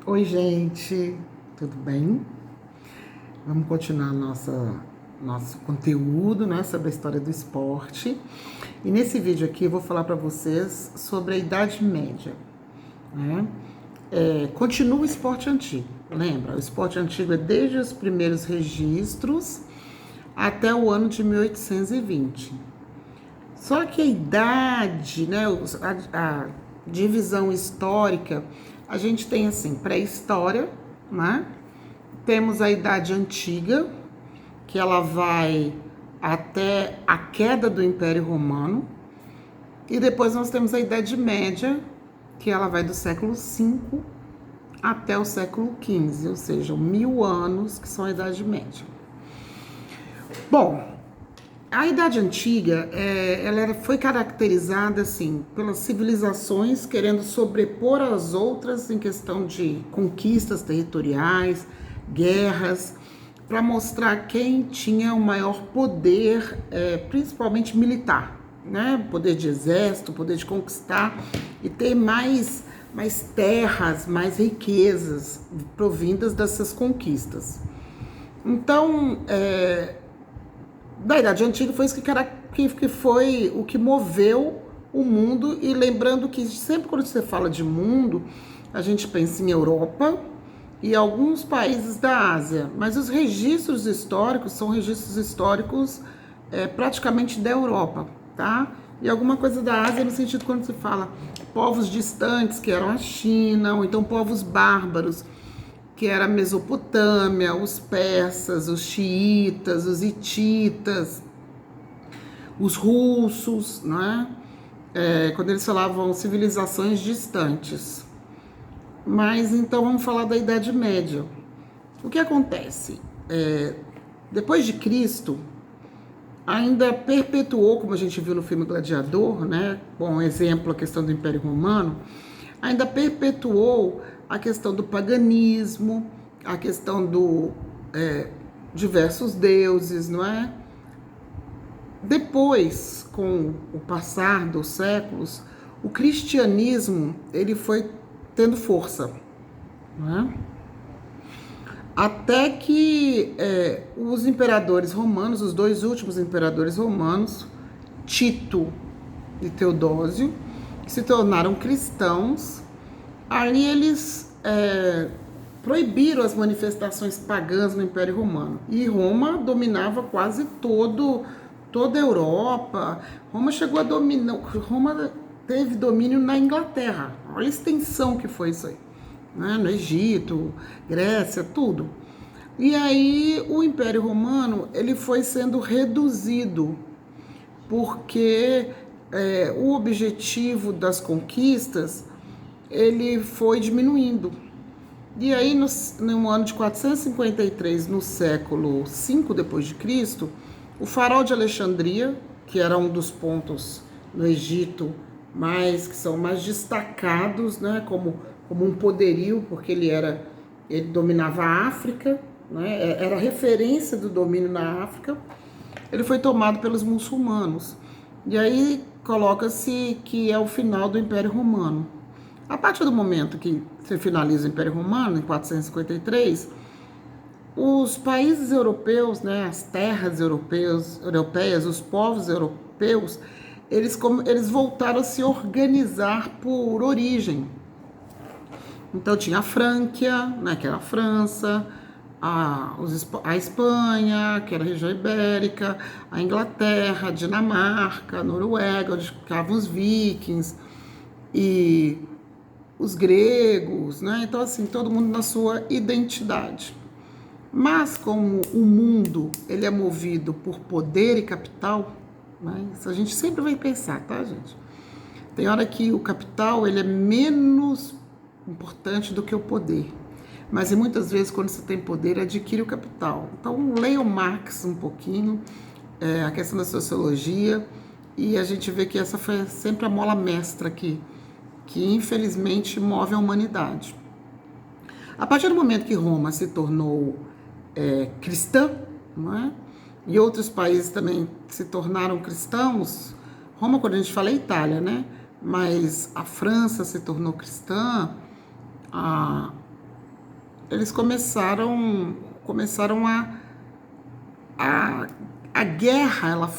Oi, gente, tudo bem? Vamos continuar nosso conteúdo, né, sobre a história do esporte. E nesse vídeo aqui eu vou falar para vocês sobre a Idade Média, né? Continua o esporte antigo, lembra? O esporte antigo é desde os primeiros registros até o ano de 1820. Só que a idade, né, a divisão histórica, a gente tem assim, pré-história, né? Temos a Idade Antiga, que ela vai até a queda do Império Romano, e depois nós temos a Idade Média, que ela vai do século V até o século XV, ou seja, 1000 anos, que são a Idade Média. Bom, a Idade Antiga, ela foi caracterizada assim pelas civilizações querendo sobrepor as outras em questão de conquistas territoriais, guerras, para mostrar quem tinha o maior poder, principalmente militar, né? Poder de exército, poder de conquistar e ter mais terras, mais riquezas provindas dessas conquistas. Então, da Idade Antiga foi isso que foi o que moveu o mundo. E lembrando que sempre quando você fala de mundo, a gente pensa em Europa e alguns países da Ásia, mas os registros históricos são registros históricos praticamente da Europa, tá? E alguma coisa da Ásia no sentido quando se fala povos distantes, que eram a China, ou então povos bárbaros, que era a Mesopotâmia, os persas, os xiitas, os hititas, os russos, né? Quando eles falavam civilizações distantes. Mas então vamos falar da Idade Média. O que acontece? Depois de Cristo, ainda perpetuou, como a gente viu no filme Gladiador, né? Bom exemplo, a questão do Império Romano, ainda perpetuou a questão do paganismo, a questão do diversos deuses, não é? Depois, com o passar dos séculos, o cristianismo ele foi tendo força, não é? Até que os imperadores romanos, os dois últimos imperadores romanos, Tito e Teodósio, que se tornaram cristãos, ali eles proibiram as manifestações pagãs no Império Romano. E Roma dominava quase toda a Europa. Roma chegou a dominar. Roma teve domínio na Inglaterra. Olha a extensão que foi isso aí. Né? No Egito, Grécia, tudo. E aí o Império Romano ele foi sendo reduzido, porque o objetivo das conquistas ele foi diminuindo. E aí, no ano de 453, no século V depois de Cristo, o Farol de Alexandria, que era um dos pontos no Egito que são mais destacados, né, como um poderio, porque ele dominava a África, né, era referência do domínio na África. Ele foi tomado pelos muçulmanos. E aí coloca-se que é o final do Império Romano. A partir do momento que se finaliza o Império Romano, em 453, os países europeus, né, as terras europeias, os povos europeus, eles voltaram a se organizar por origem. Então tinha a Frânquia, né, que era a França, a Espanha, que era a região ibérica, a Inglaterra, a Dinamarca, a Noruega, onde ficavam os vikings, e os gregos, né? Então, assim, todo mundo na sua identidade. Mas como o mundo ele é movido por poder e capital, né? Isso a gente sempre vai pensar, tá, gente? Tem hora que o capital ele é menos importante do que o poder. Mas e muitas vezes, quando você tem poder, adquire o capital. Então, leia o Marx um pouquinho, a questão da sociologia, e a gente vê que essa foi sempre a mola mestra aqui, que infelizmente move a humanidade. A partir do momento que Roma se tornou cristã, não é? E outros países também se tornaram cristãos, Roma, quando a gente fala, é Itália, né? Mas a França se tornou cristã, eles começaram a, a guerra,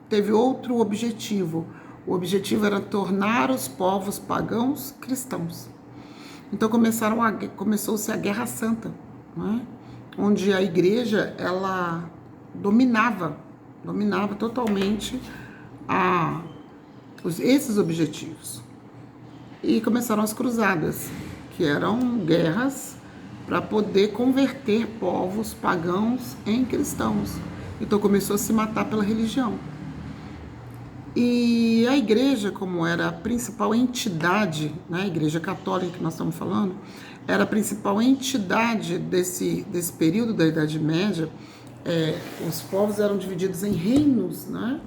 teve outro objetivo. O objetivo era tornar os povos pagãos cristãos. Então começou-se a Guerra Santa, né? Onde a igreja ela dominava totalmente esses objetivos. E começaram as cruzadas, que eram guerras para poder converter povos pagãos em cristãos. Então começou a se matar pela religião. E a igreja, como era a principal entidade, né, a igreja católica que nós estamos falando, era a principal entidade desse período da Idade Média. Os povos eram divididos em reinos, né?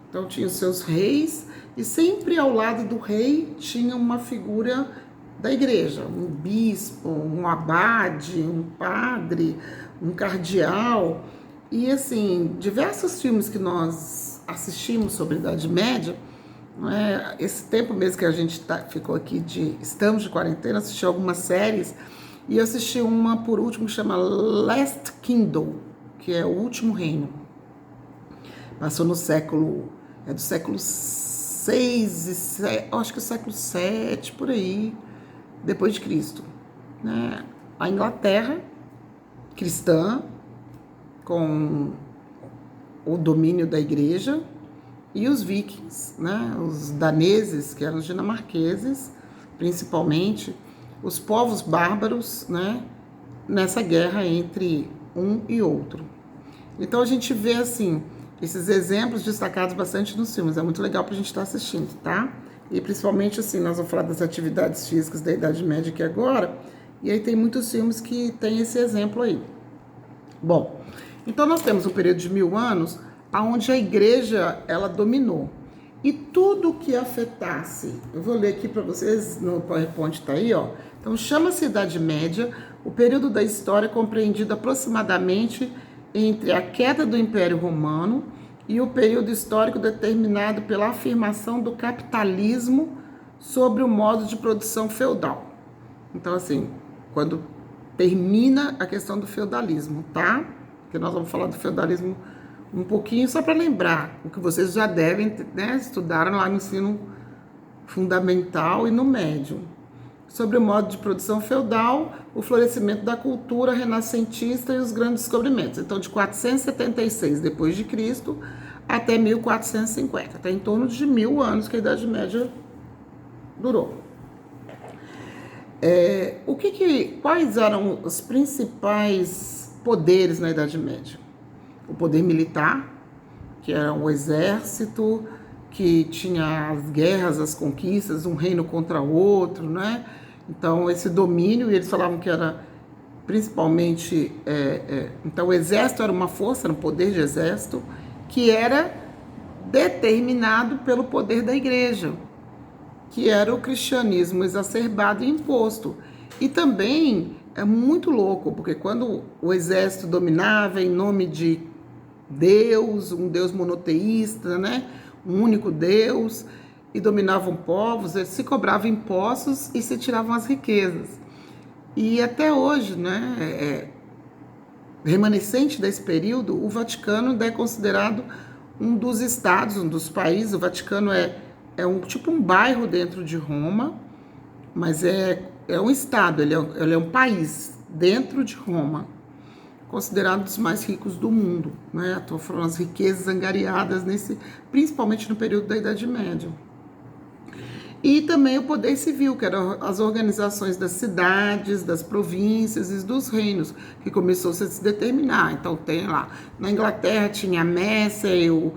Então tinha os seus reis, e sempre ao lado do rei tinha uma figura da igreja, um bispo, um abade, um padre, um cardeal. E assim, diversos filmes que nós assistimos sobre a Idade Média, né, esse tempo mesmo que a gente ficou aqui, estamos de quarentena, assisti algumas séries, e eu assisti uma por último que chama Last Kingdom, que é o último reino. Passou no século, do século 6, acho que o século 7, por aí, depois de Cristo, né? A Inglaterra cristã, com o domínio da igreja, e os vikings, né? Os daneses, que eram os dinamarqueses, principalmente, os povos bárbaros, né? Nessa guerra entre um e outro. Então a gente vê assim esses exemplos destacados bastante nos filmes. É muito legal para a gente estar assistindo, tá? E principalmente assim, nós vamos falar das atividades físicas da Idade Média aqui agora, e aí tem muitos filmes que tem esse exemplo aí. Bom, então nós temos um período de 1000 anos onde a igreja ela dominou. E tudo que afetasse, eu vou ler aqui para vocês, no PowerPoint está aí, ó. Então chama-se Idade Média, o período da história compreendido aproximadamente entre a queda do Império Romano e o período histórico determinado pela afirmação do capitalismo sobre o modo de produção feudal. Então, assim, quando termina a questão do feudalismo, tá? Porque nós vamos falar do feudalismo um pouquinho, só para lembrar, o que vocês já devem, né, estudaram lá no ensino fundamental e no médio. Sobre o modo de produção feudal, o florescimento da cultura renascentista e os grandes descobrimentos. Então, de 476 depois de Cristo até 1450, até em torno de 1000 anos que a Idade Média durou. Quais eram os principais poderes na Idade Média? O poder militar, que era o exército, que tinha as guerras, as conquistas, um reino contra outro, né? Então, esse domínio, e eles falavam que era principalmente... então, o exército era uma força, era um poder de exército, que era determinado pelo poder da igreja, que era o cristianismo exacerbado e imposto. E também é muito louco, porque quando o exército dominava em nome de Deus, um Deus monoteísta, né? Um único Deus, e dominavam povos, eles se cobravam impostos e se tiravam as riquezas. E até hoje, né, remanescente desse período, o Vaticano é considerado um dos estados, um dos países. O Vaticano é um bairro dentro de Roma, mas é um estado, ele é um país dentro de Roma, considerado um dos mais ricos do mundo, né? Estou falando as riquezas angariadas principalmente no período da Idade Média. E também o poder civil, que eram as organizações das cidades, das províncias e dos reinos, que começou a se determinar. Então tem lá, na Inglaterra tinha a Messe, o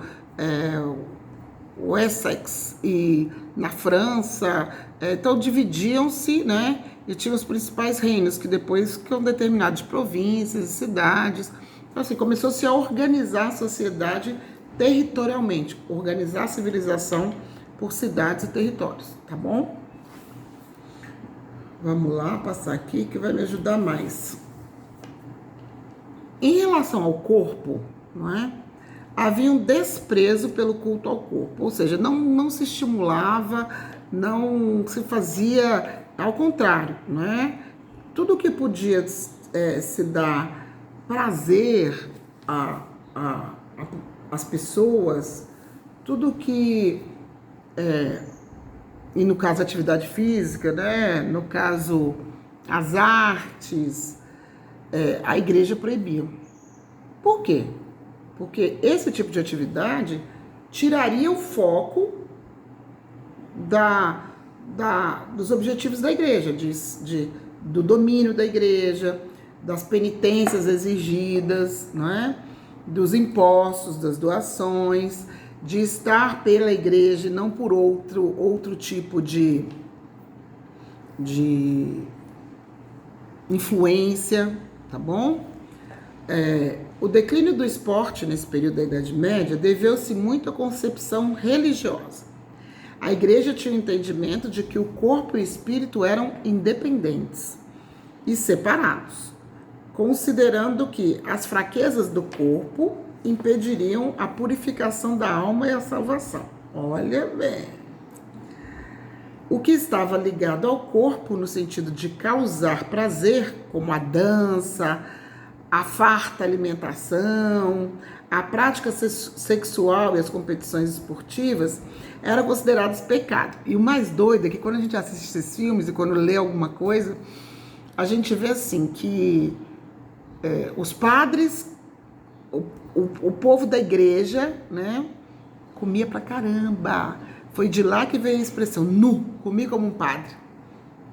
Essex, e na França, então dividiam-se, né? E tinham os principais reinos, que depois ficam determinados de províncias e cidades. Então, assim, começou-se a organizar a sociedade territorialmente, organizar a civilização por cidades e territórios, tá bom? Vamos lá, passar aqui que vai me ajudar mais. Em relação ao corpo, não é? Havia um desprezo pelo culto ao corpo, ou seja, não se estimulava, não se fazia, ao contrário, não é? tudo que podia se dar prazer às pessoas, tudo que, e no caso atividade física, né? No caso as artes, a igreja proibia. Por quê? Porque esse tipo de atividade tiraria o foco dos objetivos da igreja, do domínio da igreja, das penitências exigidas, não é? Dos impostos, das doações, de estar pela igreja e não por outro tipo de influência, tá bom? O declínio do esporte nesse período da Idade Média deveu-se muito à concepção religiosa. A igreja tinha o entendimento de que o corpo e o espírito eram independentes e separados, considerando que as fraquezas do corpo impediriam a purificação da alma e a salvação. Olha bem. O que estava ligado ao corpo no sentido de causar prazer, como a dança, a farta alimentação, a prática sexual e as competições esportivas, eram considerados pecado. E o mais doido é que quando a gente assiste esses filmes e quando lê alguma coisa, a gente vê assim que os padres, o povo da igreja, né, comia pra caramba. Foi de lá que veio a expressão nu, comi como um padre,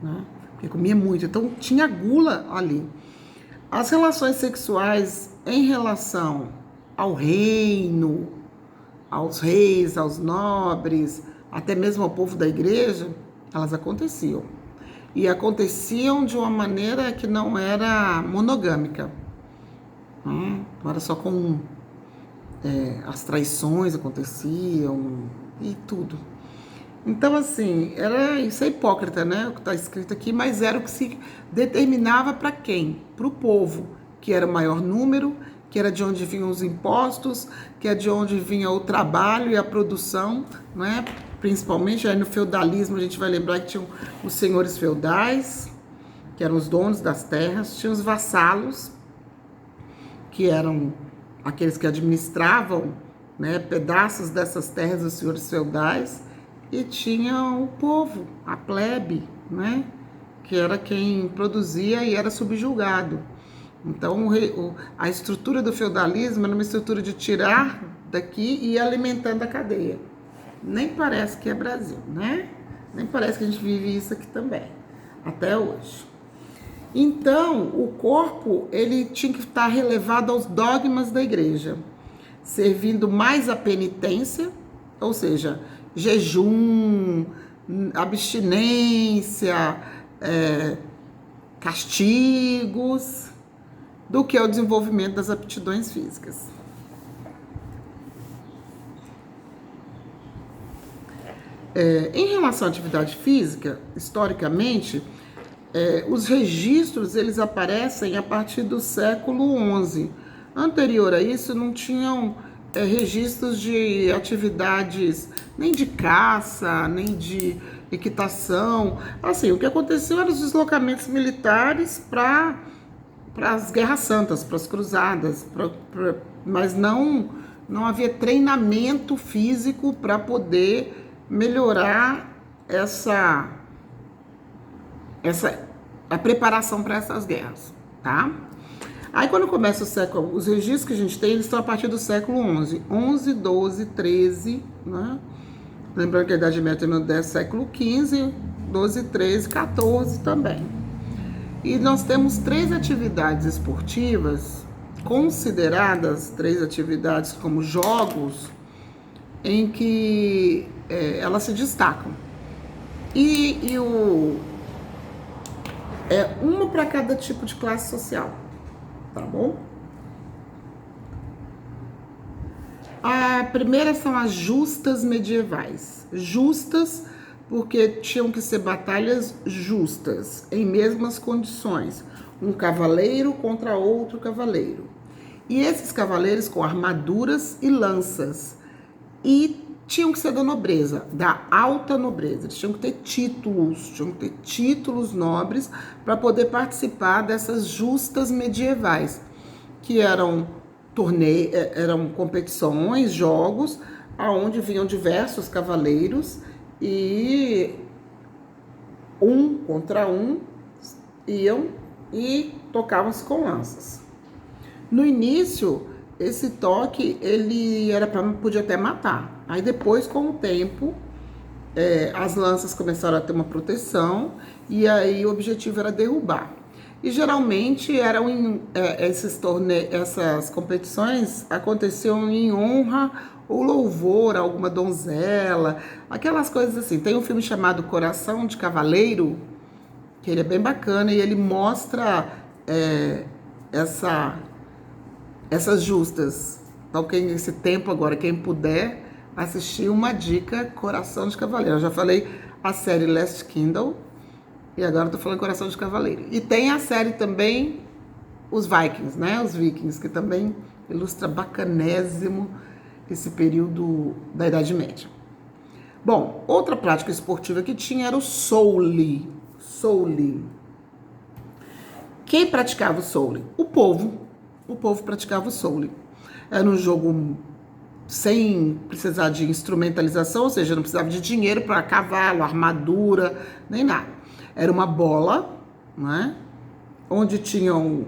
né? Porque comia muito, então tinha gula ali. As relações sexuais em relação ao reino, aos reis, aos nobres, até mesmo ao povo da igreja, elas aconteciam. E aconteciam de uma maneira que não era monogâmica. Não era só com as traições aconteciam e tudo. Então, assim, isso é hipócrita, né? O que está escrito aqui, mas era o que se determinava para quem? Para o povo, que era o maior número, que era de onde vinham os impostos, que é de onde vinha o trabalho e a produção, né? Principalmente aí no feudalismo, a gente vai lembrar que tinham os senhores feudais, que eram os donos das terras, tinha os vassalos, que eram aqueles que administravam, né, pedaços dessas terras dos senhores feudais, e tinha o povo, a plebe, né, que era quem produzia e era subjugado. Então, a estrutura do feudalismo era uma estrutura de tirar daqui e ir alimentando a cadeia. Nem parece que é Brasil, né? Nem parece que a gente vive isso aqui também, até hoje. Então, o corpo, ele tinha que estar relevado aos dogmas da igreja, servindo mais à penitência, ou seja, jejum, abstinência, castigos, do que ao desenvolvimento das aptidões físicas. Em relação à atividade física, historicamente, os registros eles aparecem a partir do século XI. Anterior a isso, não tinham registros de atividades nem de caça, nem de equitação. Assim, o que aconteceu eram os deslocamentos militares para as guerras santas, para as cruzadas, mas não havia treinamento físico para poder melhorar a preparação para essas guerras, tá? Aí quando começa o século, os registros que a gente tem, eles estão a partir do século XI, 12, 13, né? Lembrando que a Idade Média terminou no século XV, 12, 13, 14 também. E nós temos 3 atividades esportivas consideradas 3 atividades como jogos em que elas se destacam. Uma para cada tipo de classe social, tá bom? A primeira são as justas medievais. Justas porque tinham que ser batalhas justas, em mesmas condições. Um cavaleiro contra outro cavaleiro. E esses cavaleiros com armaduras e lanças. E tinham que ser da nobreza, da alta nobreza. Eles tinham que ter títulos nobres para poder participar dessas justas medievais, que eram eram competições, jogos, aonde vinham diversos cavaleiros e um contra um iam e tocavam-se com lanças. No início, esse toque ele podia até matar. Aí depois, com o tempo, as lanças começaram a ter uma proteção e aí o objetivo era derrubar. E geralmente essas competições aconteciam em honra ou louvor a alguma donzela, aquelas coisas assim. Tem um filme chamado Coração de Cavaleiro, que ele é bem bacana e ele mostra essas justas. Então, esse tempo agora, quem puder assistir, uma dica, Coração de Cavaleiro. Eu já falei a série Last Kingdom e agora eu tô falando Coração de Cavaleiro. E tem a série também Os Vikings, né? Os Vikings, que também ilustra bacanésimo esse período da Idade Média. Bom, outra prática esportiva que tinha era o soule. Quem praticava o soule? O povo praticava o soule. Era um jogo sem precisar de instrumentalização, ou seja, não precisava de dinheiro para cavalo, armadura, nem nada. Era uma bola, né? Onde tinham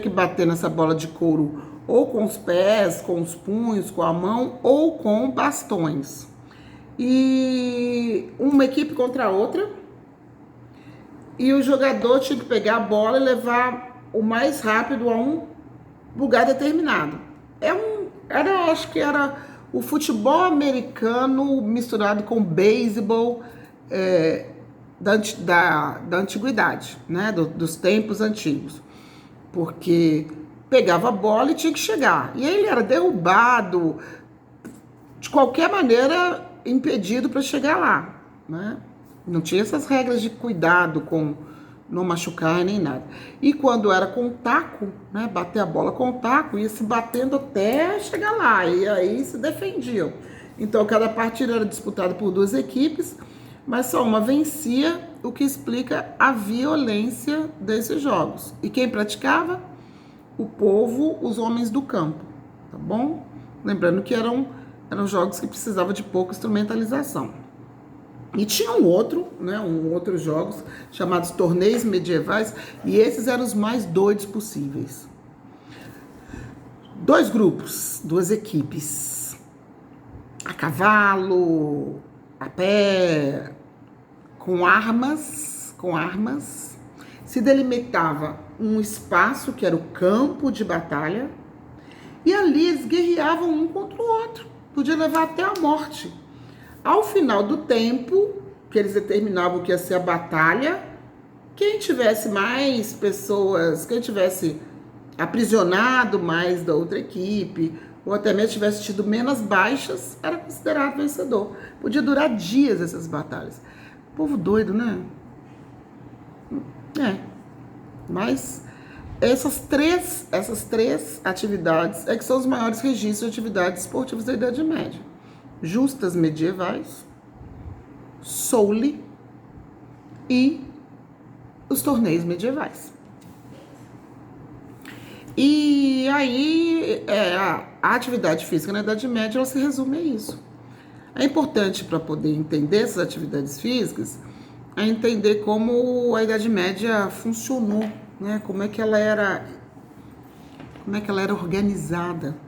que bater nessa bola de couro ou com os pés, com os punhos, com a mão ou com bastões. E uma equipe contra a outra, e o jogador tinha que pegar a bola e levar o mais rápido a um lugar determinado. Acho que era o futebol americano misturado com beisebol da antiguidade, né? Dos tempos antigos. Porque pegava a bola e tinha que chegar. E aí ele era derrubado, de qualquer maneira impedido para chegar lá, né? Não tinha essas regras de cuidado com não machucar nem nada. E quando era com o taco, né, bater a bola com o taco, ia se batendo até chegar lá, e aí se defendiam. Então cada partida era disputada por duas equipes, mas só uma vencia, o que explica a violência desses jogos. E quem praticava? O povo, os homens do campo, tá bom? Lembrando que eram jogos que precisavam de pouca instrumentalização. E tinha outros jogos chamados torneios medievais, e esses eram os mais doidos possíveis. 2 grupos, 2 equipes, a cavalo, a pé, com armas, se delimitava um espaço que era o campo de batalha, e ali eles guerreavam um contra o outro, podia levar até a morte. Ao final do tempo, que eles determinavam que ia ser a batalha, quem tivesse mais pessoas, quem tivesse aprisionado mais da outra equipe, ou até mesmo tivesse tido menos baixas, era considerado vencedor. Podia durar dias essas batalhas. Povo doido, né? Mas essas três atividades que são os maiores registros de atividades esportivas da Idade Média. Justas medievais, soule e os torneios medievais. E aí a atividade física na Idade Média ela se resume a isso. É importante para poder entender essas atividades físicas, entender como a Idade Média funcionou, né? Como é que ela era organizada.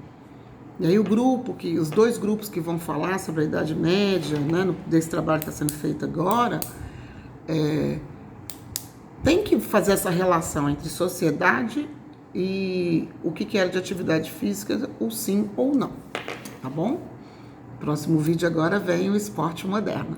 E aí os 2 grupos que vão falar sobre a Idade Média, né, desse trabalho que está sendo feito agora, tem que fazer essa relação entre sociedade e o que era de atividade física, ou sim ou não, tá bom? Próximo vídeo agora vem o esporte moderno.